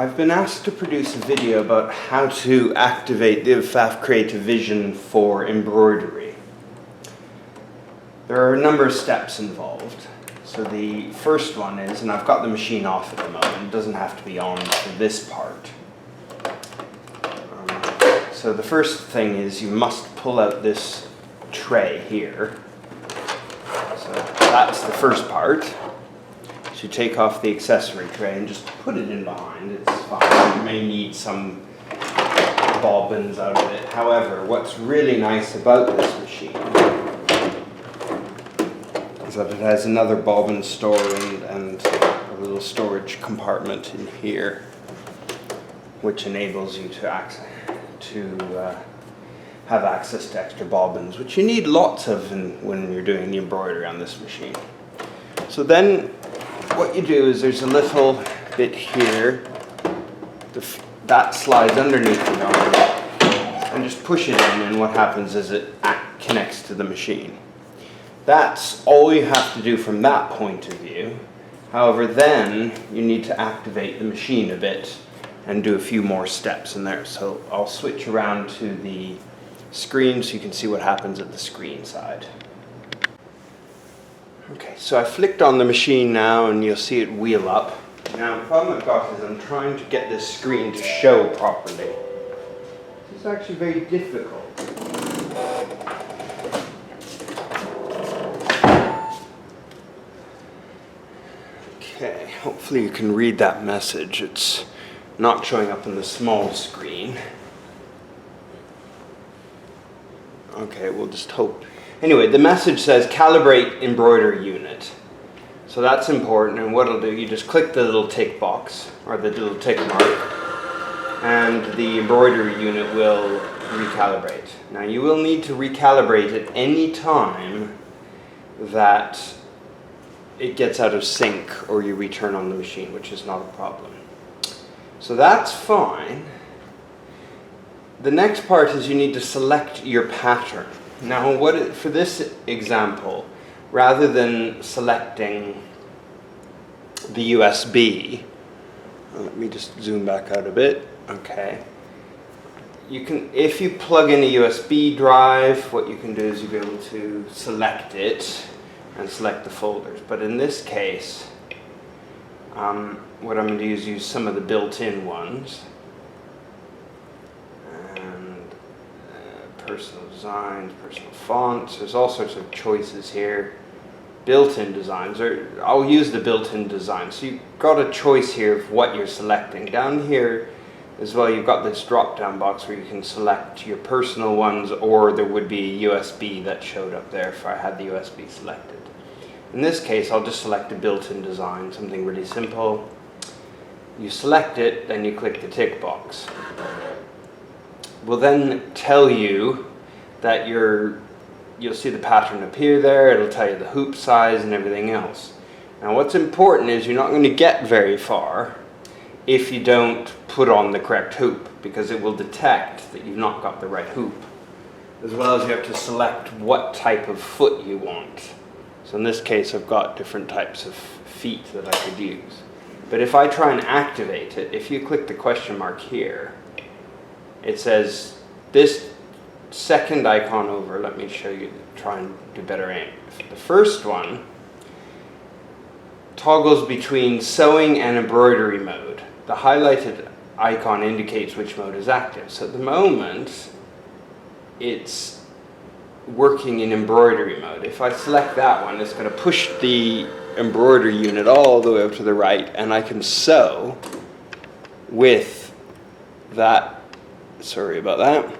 I've been asked to produce a video about how to activate the Pfaff Creative Vision for embroidery. There are a number of steps involved. So the first one is, and I've got the machine off at the moment, it doesn't have to be on for this part. So the first thing is you must pull out this tray here. So that's the first part. So you take off the accessory tray and just put it in behind. It's fine. You may need some bobbins out of it. However, what's really nice about this machine is that it has another bobbin store and a little storage compartment in here, which enables you to have access to extra bobbins, which you need lots of when you're doing the embroidery on this machine. So then what you do is there's a little bit here that slides underneath the yarn and just push it in, and what happens is it connects to the machine. That's all you have to do from that point of view. However, then you need to activate the machine a bit and do a few more steps in there. So I'll switch around to the screen so you can see what happens at the screen side. Okay, so I flicked on the machine now and you'll see it wheel up. Now the problem I've got is I'm trying to get this screen to show properly. It's actually very difficult. Okay, hopefully you can read that message. It's not showing up on the small screen. Okay, we'll just hope. Anyway, the message says calibrate embroidery unit. So that's important, and what it'll do, you just click the little tick box, or the little tick mark, and the embroidery unit will recalibrate. Now you will need to recalibrate it any time that it gets out of sync or you return on the machine, which is not a problem. So that's fine. The next part is you need to select your pattern. Now, for this example, rather than selecting the USB, let me just zoom back out a bit. Okay. If you plug in a USB drive, what you can do is you'll be able to select it and select the folders. But in this case, what I'm going to do is use some of the built-in ones. Personal designs, personal fonts, there's all sorts of choices here. Built-in designs, I'll use the built-in design. So you've got a choice here of what you're selecting. Down here as well, you've got this drop-down box where you can select your personal ones, or there would be a USB that showed up there if I had the USB selected. In this case, I'll just select a built-in design, something really simple. You select it, then you click the tick box. Will then tell you that you'll see the pattern appear there. It'll tell you the hoop size and everything else. Now what's important is you're not going to get very far if you don't put on the correct hoop, because it will detect that you've not got the right hoop, as well as you have to select what type of foot you want. So in this case I've got different types of feet that I could use. But if I try and activate it, if you click the question mark here, it says this second icon over, let me show you, try and do better aim. The first one toggles between sewing and embroidery mode. The highlighted icon indicates which mode is active. So at the moment, it's working in embroidery mode. If I select that one, it's going to push the embroidery unit all the way up to the right, and I can sew with that, sorry about that,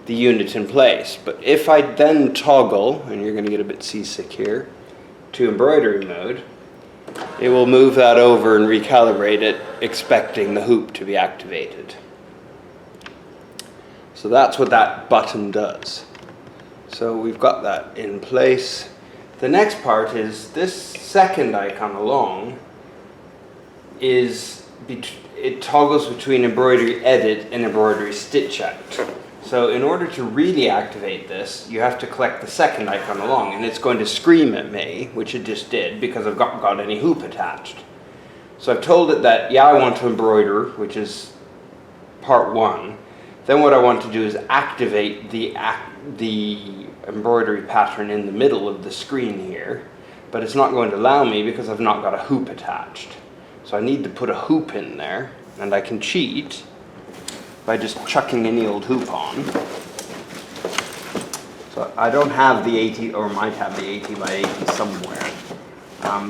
the unit in place. But if I then toggle, and you're going to get a bit seasick here, to embroidery mode, it will move that over and recalibrate it, expecting the hoop to be activated. So that's what that button does. So we've got that in place. The next part is this second icon along it toggles between embroidery edit and embroidery stitch out. So in order to really activate this, you have to collect the second icon along, and it's going to scream at me, which it just did, because I've got any hoop attached. So I've told it that, yeah, I want to embroider, which is part 1. Then what I want to do is activate the embroidery pattern in the middle of the screen here, but it's not going to allow me because I've not got a hoop attached. So I need to put a hoop in there, and I can cheat by just chucking any old hoop on. So I don't have the 80, or might have the 80 by 80 somewhere,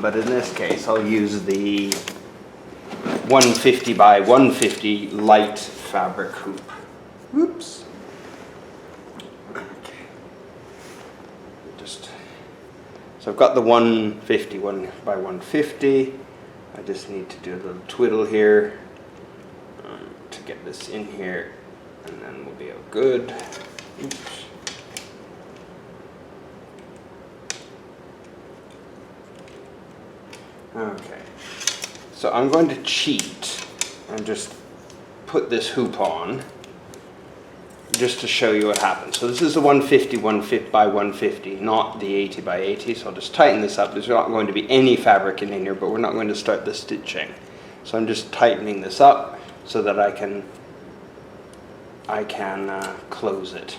but in this case I'll use the 150 by 150 light fabric hoop. Whoops. Okay. So I've got the 150 by 150. I just need to do a little twiddle here to get this in here, and then we'll be all good. Oops. Okay, so I'm going to cheat and just put this hoop on just to show you what happens. So this is the 150 by 150, not the 80 by 80. So I'll just tighten this up. There's not going to be any fabric in here, but we're not going to start the stitching. So I'm just tightening this up so that I can close it.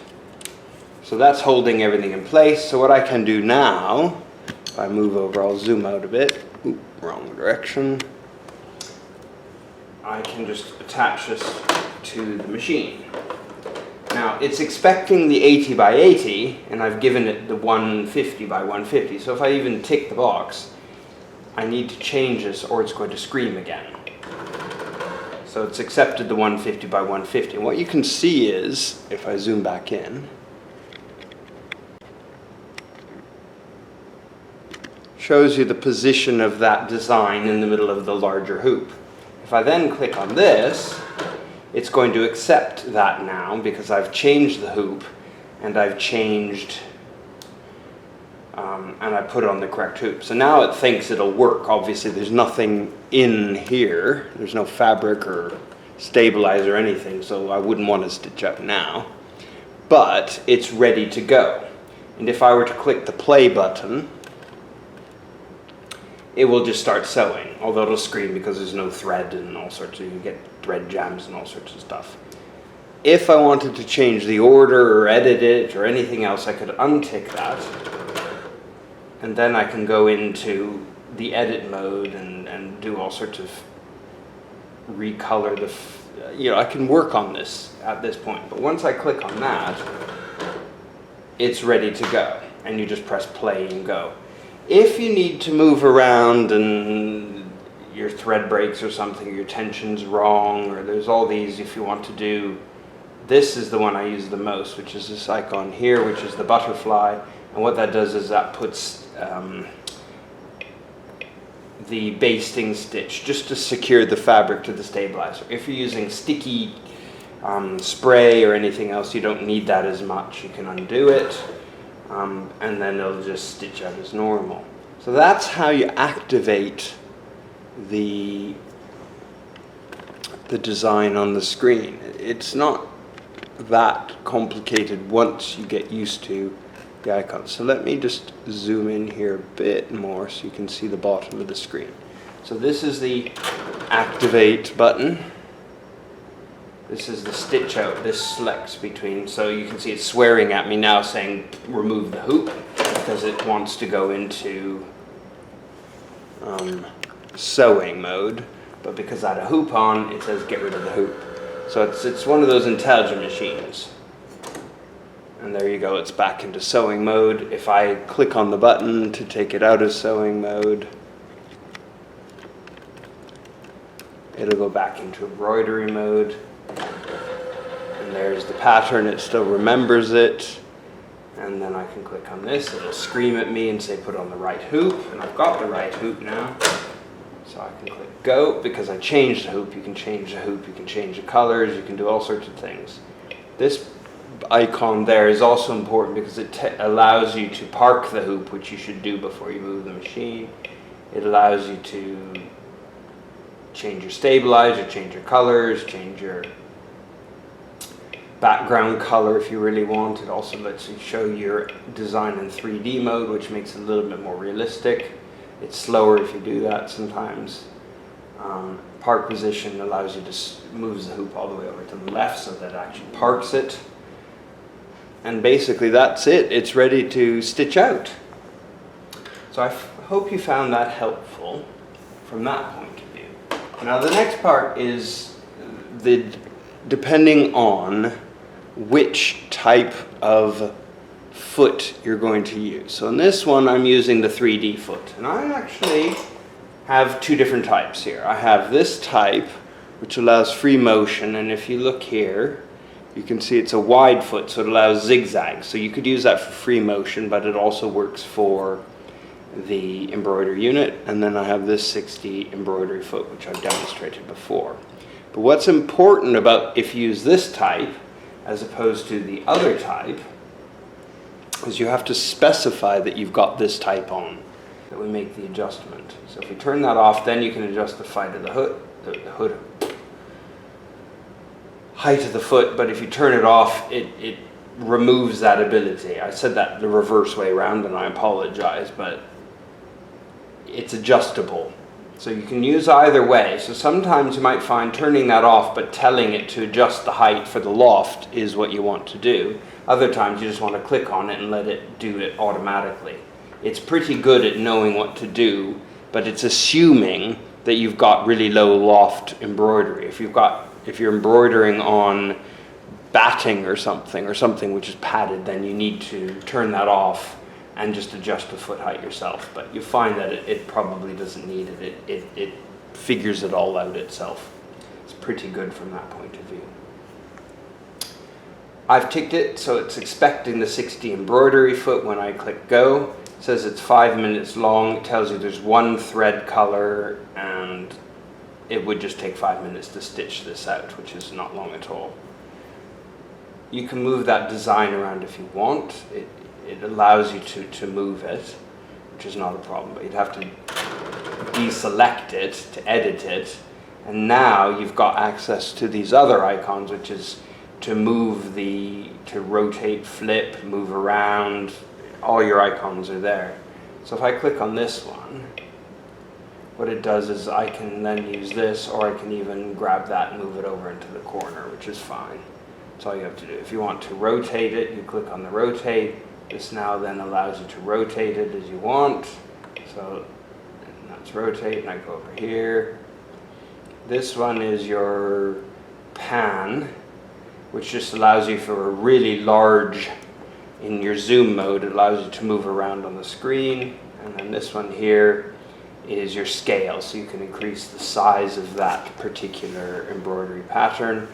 So that's holding everything in place. So what I can do now, if I move over, I'll zoom out a bit. Oop, wrong direction. I can just attach this to the machine. Now it's expecting the 80 by 80, and I've given it the 150 by 150. So if I even tick the box, I need to change this or it's going to scream again. So it's accepted the 150 by 150. And what you can see is, if I zoom back in, shows you the position of that design in the middle of the larger hoop. If I then click on this, it's going to accept that now because I've changed the hoop and I've changed and I put on the correct hoop. So now it thinks it'll work. Obviously there's nothing in here. There's no fabric or stabilizer or anything, so I wouldn't want to stitch up now. But it's ready to go. And if I were to click the play button, it will just start sewing, although it'll scream because there's no thread and all sorts of, you get thread jams and all sorts of stuff. If I wanted to change the order or edit it or anything else, I could untick that, and then I can go into the edit mode and do all sorts of recolor the, I can work on this at this point. But once I click on that, it's ready to go, and you just press play and go. If you need to move around and your thread breaks or something, your tension's wrong, or there's all these, if you want to do, this is the one I use the most, which is this icon here, which is the butterfly. And what that does is that puts the basting stitch just to secure the fabric to the stabilizer. If you're using sticky spray or anything else, you don't need that as much. You can undo it. And then it'll just stitch out as normal. So that's how you activate the design on the screen. It's not that complicated once you get used to the icons. So let me just zoom in here a bit more so you can see the bottom of the screen. So this is the activate button. This is the stitch out. This selects between, so you can see it's swearing at me now saying remove the hoop because it wants to go into sewing mode, but because I had a hoop on, it says get rid of the hoop. So it's one of those intelligent machines. And there you go, it's back into sewing mode. If I click on the button to take it out of sewing mode, it'll go back into embroidery mode. And there's the pattern, it still remembers it. And then I can click on this, it'll scream at me and say put on the right hoop, and I've got the right hoop now. So I can click go, because I changed the hoop. You can change the hoop, you can change the colors, you can do all sorts of things. This icon there is also important because it allows you to park the hoop, which you should do before you move the machine. It allows you to change your stabilizer, change your colors, change your background color if you really want. It also lets you show your design in 3D mode, which makes it a little bit more realistic. It's slower if you do that sometimes. Park position allows you to moves the hoop all the way over to the left so that it actually parks it. And basically that's it. It's ready to stitch out. So I hope you found that helpful from that point of view. Now the next part is depending on which type of foot you're going to use. So in this one I'm using the 3D foot, and I actually have two different types here. I have this type which allows free motion, and if you look here you can see it's a wide foot, so it allows zigzags. So you could use that for free motion, but it also works for the embroidery unit. And then I have this 60 embroidery foot which I've demonstrated before. But what's important about if you use this type as opposed to the other type is you have to specify that you've got this type on, that we make the adjustment. So if we turn that off, then you can adjust the height of the height of the foot, but if you turn it off, it removes that ability. I said that the reverse way around and I apologize, but it's adjustable. So you can use either way. So sometimes you might find turning that off but telling it to adjust the height for the loft is what you want to do. Other times you just want to click on it and let it do it automatically. It's pretty good at knowing what to do, but it's assuming that you've got really low loft embroidery. If you're embroidering on batting or something which is padded, then you need to turn that off and just adjust the foot height yourself. But you find that it probably doesn't need it. It figures it all out itself. It's pretty good from that point of view. I've ticked it, so it's expecting the 60 embroidery foot when I click go. It says it's 5 minutes long. It tells you there's one thread color, and it would just take 5 minutes to stitch this out, which is not long at all. You can move that design around if you want. It allows you to move it, which is not a problem, but you'd have to deselect it to edit it. And now you've got access to these other icons, which is to move to rotate, flip, move around. All your icons are there. So if I click on this one, what it does is I can then use this, or I can even grab that and move it over into the corner, which is fine. That's all you have to do. If you want to rotate it, you click on the rotate. This now then allows you to rotate it as you want. So that's rotate, and I go over here. This one is your pan, which just allows you for a really large, in your zoom mode, it allows you to move around on the screen. And then this one here is your scale, so you can increase the size of that particular embroidery pattern.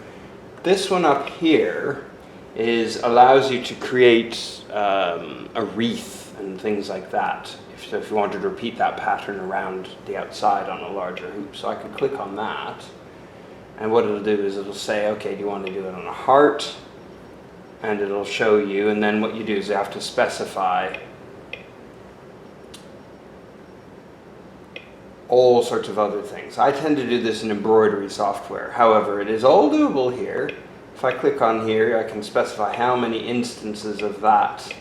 This one up here allows you to create a wreath and things like that. So if you wanted to repeat that pattern around the outside on a larger hoop. So I can click on that, and what it'll do is it'll say, okay, do you want to do it on a heart? And it'll show you, and then what you do is you have to specify all sorts of other things. I tend to do this in embroidery software. However, it is all doable here. If I click on here, I can specify how many instances of that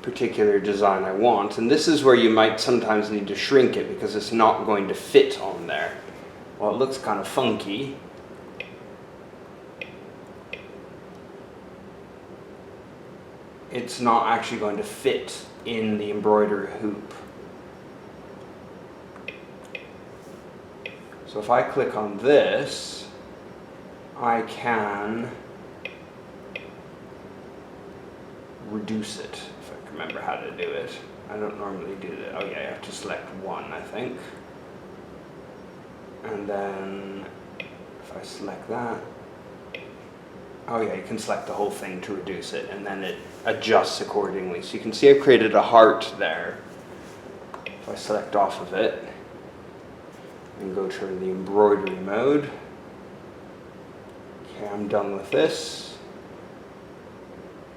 particular design I want. And this is where you might sometimes need to shrink it because it's not going to fit on there. Well, it looks kind of funky. It's not actually going to fit in the embroidery hoop. So if I click on this, I can reduce it, if I can remember how to do it. I don't normally do that. Oh yeah, you have to select one, I think. And then if I select that, oh yeah, you can select the whole thing to reduce it, and then it adjusts accordingly. So you can see I've created a heart there. If I select off of it and go to the embroidery mode, okay, I'm done with this.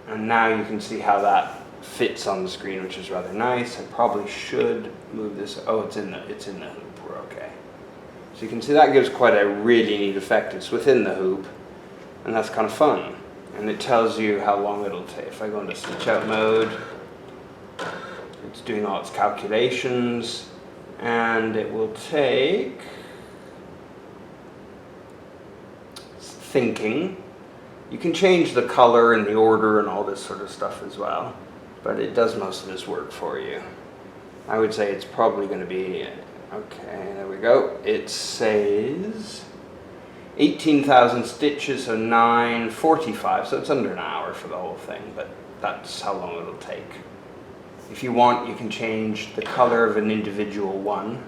And now you can see how that fits on the screen, which is rather nice. I probably should move this. Oh, it's in the hoop. We're okay. So you can see that gives quite a really neat effect. It's within the hoop, and that's kind of fun. And it tells you how long it'll take. If I go into stitch out mode, it's doing all its calculations, and it will take thinking. You can change the color and the order and all this sort of stuff as well, but it does most of this work for you. I would say it's probably going to be, okay, there we go. It says 18,000 stitches, so 9:45, so it's under an hour for the whole thing, but that's how long it'll take. If you want, you can change the color of an individual one.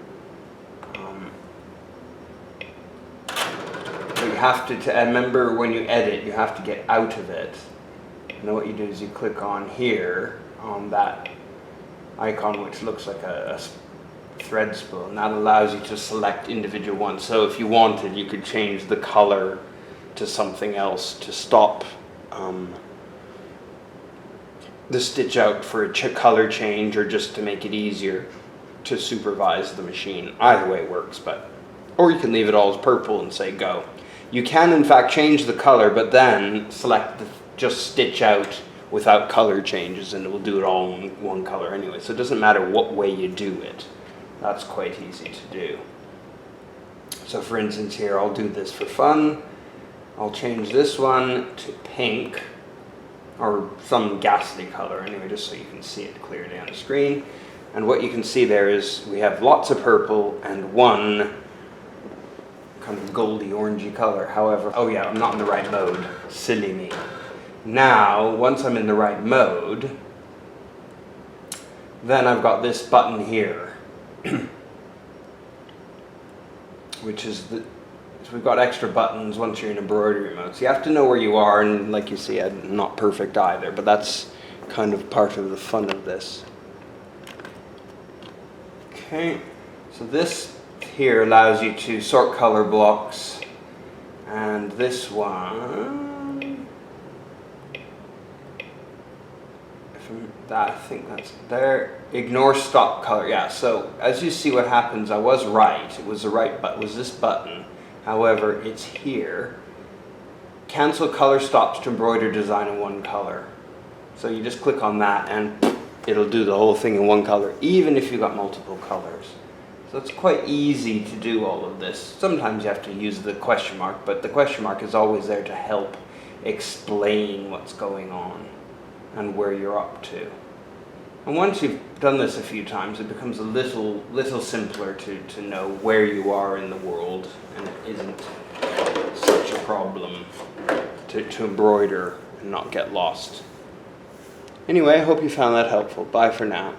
But you have to remember, when you edit, you have to get out of it. And then what you do is you click on here, on that icon which looks like a thread spool, and that allows you to select individual ones. So if you wanted, you could change the color to something else to stop the stitch out for a color change, or just to make it easier to supervise the machine. Either way works, or you can leave it all as purple and say go. You can in fact change the color, but then select just stitch out without color changes, and it will do it all in one color anyway. So it doesn't matter what way you do it. That's quite easy to do. So for instance here, I'll do this for fun. I'll change this one to pink, or some ghastly color anyway, just so you can see it clearly on the screen. And what you can see there is we have lots of purple and one kind of goldy orangey color. However, oh yeah, I'm not in the right mode. Silly me. Now, once I'm in the right mode, then I've got this button here, which is so we've got extra buttons once you're in embroidery mode. So you have to know where you are, and like you see, I'm not perfect either, but that's kind of part of the fun of this. Okay, so this here allows you to sort color blocks, and this one, I think that's there. Ignore stop color. Yeah, so as you see what happens, I was right. It was the right button, was this button. However, it's here. Cancel color stops to embroider design in one color. So you just click on that and it'll do the whole thing in one color, even if you've got multiple colors. So it's quite easy to do all of this. Sometimes you have to use the question mark, but the question mark is always there to help explain what's going on and where you're up to. And once you've done this a few times, it becomes a little simpler to know where you are in the world, and it isn't such a problem to embroider and not get lost. Anyway, I hope you found that helpful. Bye for now.